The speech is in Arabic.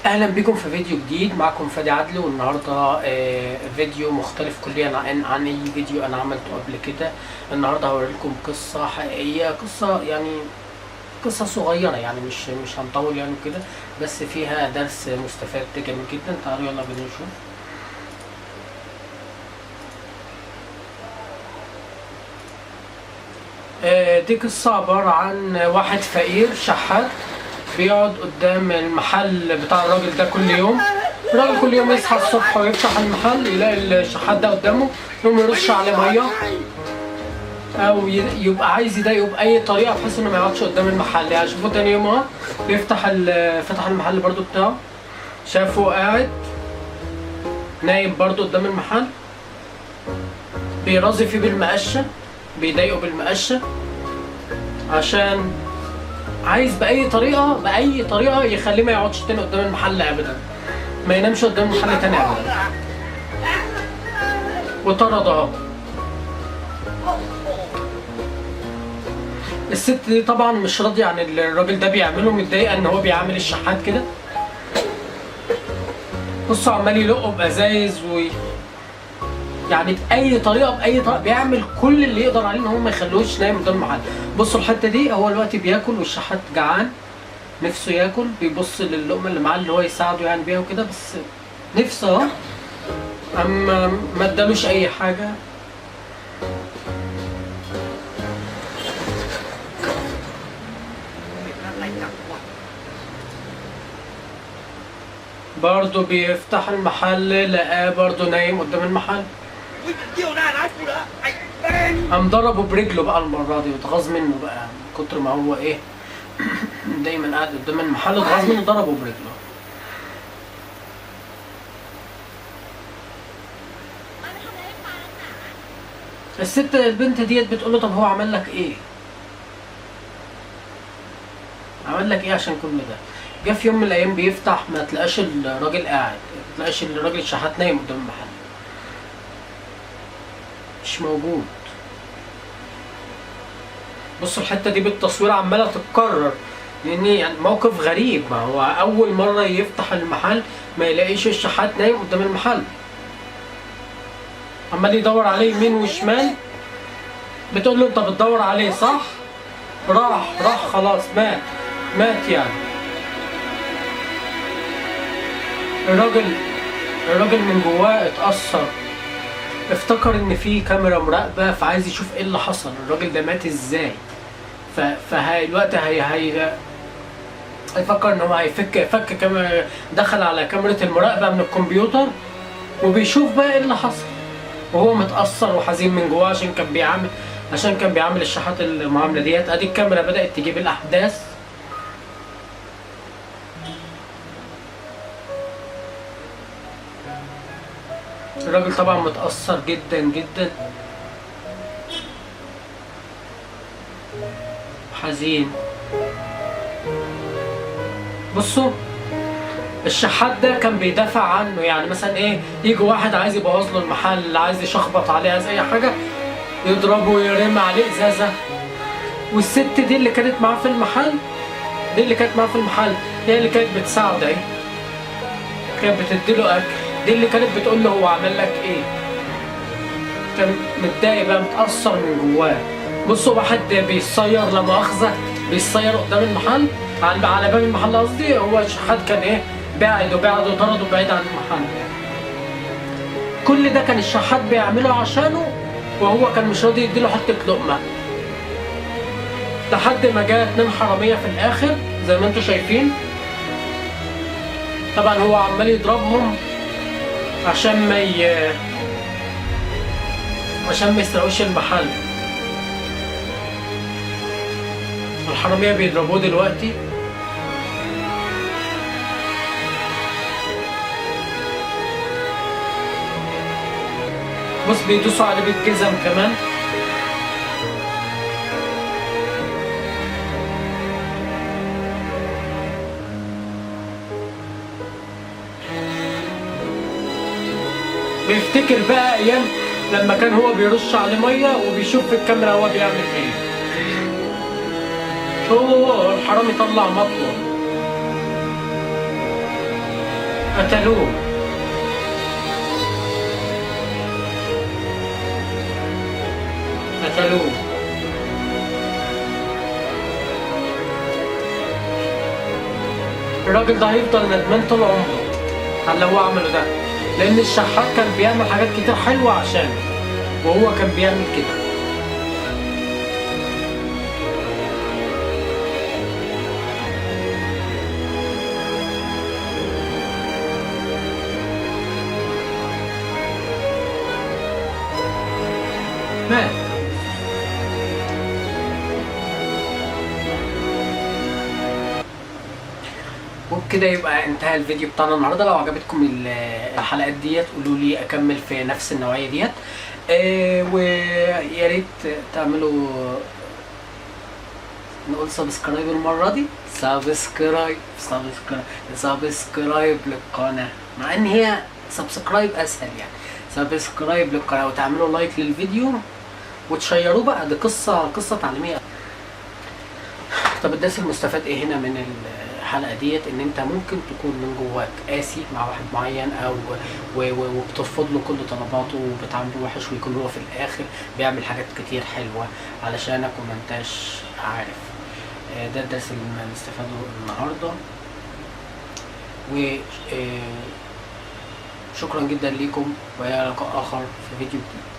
اهلا بكم في فيديو جديد. معكم فادي عدلي، والنهارده فيديو مختلف كليا عن اي فيديو انا عملته قبل كده. النهارده هوري لكم قصه حقيقيه، قصه يعني قصه صغيره، يعني مش هنطول يعني كده، بس فيها درس مستفاد جميل جدا. تعالوا يلا بينا نشوف. دي قصه عباره عن واحد فقير شحات بيقعد قدام المحل بتاع الراجل ده كل يوم. الراجل كل يوم يصحى الصبح ويفتح المحل يلاقي الشحات ده قدامه، يقوم يرش عليه ميه او يبقى عايز يضايقه باي طريقه بحيث انه ما يقعدش قدام المحل. يعني شوفوا تاني يوم اهو فتح المحل برضو بتاعه، شافه قاعد نايم برضو قدام المحل، بيرازي فيه بالمقشه، بيضايقه بالمقشه عشان عايز بأي طريقة يخليه ما يقعدش تاني قدام المحل أبدا، ما ينامش قدام المحل تاني أبدا. وطرد اهو. الست دي طبعا مش راضية عن اللي الراجل ده بيعمله، متضايقة إن هو بيعامل الشحات كده. بصوا عمال يلقه بأزايز يعني بأي طريقة بيعمل كل اللي يقدر عليه إن هو ما يخلوش نايم قدام المحل. بصوا الحتة دي، هو دلوقتي بياكل والشحات جعان نفسه ياكل، بيبص للقمه اللي معاه اللي هو يساعده يعني بيها وكده، بس نفسه اهو. اما ما ادالوش اي حاجه. برضه بيفتح المحل لقاه برضه نايم قدام المحل. قام ضربه برجله بقى المره دي، واتغاظ منه بقى من كتر ما هو ايه دايما قاعد قدام المحل، اتغاظ منه ضربه برجله. البنت ديت بتقول له طب هو عمل لك ايه؟ عمل لك ايه عشان كل ده؟ جه في يوم من الايام بيفتح ما تلاقاش الراجل قاعد، ما تلاقاش الراجل الشحات نايم قدام المحل، مش موجود. بصوا الحته دي بالتصوير عماله تتكرر، لان يعني موقف غريب، ما هو اول مره يفتح المحل ما يلاقيش الشحات نايم قدام المحل، عمال يدور عليه يمين وشمال. بتقول له انت بتدور عليه صح؟ راح خلاص، مات يعني. الراجل من جواه اتأثر، افتكر ان في كاميرا مراقبة، فعايز يشوف ايه اللي حصل، الراجل ده مات ازاي. دلوقتي هيفكر ان هو فك كاميرا، دخل على كاميرا المراقبة من الكمبيوتر وبيشوف بقى ايه اللي حصل، وهو متأثر وحزين من جواه عشان كان بيعامل الشحات المعاملة ديت. ادي الكاميرا بدأت تجيب الاحداث. الراجل طبعا متأثر جدا جدا، حزين. بصوا الشحات ده كان بيدافع عنه، يعني مثلا ايه، يجي واحد عايز يبوظ له المحل، عايز يشخبط عليه، عايز اي حاجه، يضربه ويرمي عليه ازازه. والست دي اللي كانت معاه في المحل، هي اللي كانت بتساعده، اهي كانت بتديله اكل، دي اللي كانت بتقول له هو عمل لك ايه. كان متضايق بقى، متأثر من جواه. بصوا واحد بيصير، لا مؤاخذة، بيصير قدام المحل، على باب المحل قصدي. هو الشحات كان ايه، بعد وطرده بعيد عن المحل. كل ده كان الشحات بيعمله عشانه، وهو كان مش راضي يديله حتة لقمة، لحد ما جاء 2 حرامية في الآخر زي ما انتوا شايفين. طبعا هو عمال يضربهم عشان ما يسرقوش المحل. الحرامية بيضربوه دلوقتي. بص بيدوسوا عليه بالجزم كمان. بيفتكر بقى ايام لما كان هو بيرش عليه ميه وبيشوف في الكاميرا هو بيعمل ايه. الحرامي طلع مطوه. قتلوه. قتلوه. الراجل ده هيفضل ندمان طول عمره على اللي هو عمله ده، لأن الشحات كان بيعمل حاجات كتير حلوة عشانه، وهو كان بيعمل كده. مات. وبكده يبقى انتهى الفيديو بتاعنا النهارده. لو عجبتكم الحلقات ديت قولوا لي اكمل في نفس النوعيه ديت. ويا ريت تعملوا، نقول سبسكرايب المره دي، سبسكرايب للقناه، مع ان هي سبسكرايب اسهل يعني. سبسكرايب للقناه وتعملوا لايك للفيديو وتشيروه بقى، دي قصه تعليميه. طب الدرس المستفاد ايه هنا من الحلقه ديت؟ ان انت ممكن تكون من جواك قاسي مع واحد معين، او وبترفض له كل طلباته وبتعامله وحش، ويكون هو في الاخر بيعمل حاجات كتير حلوه علشانك وما انتش عارف. ده الدرس اللي نستفاده النهارده. وشكرا جدا ليكم، والى لقاء اخر في فيديو جديد.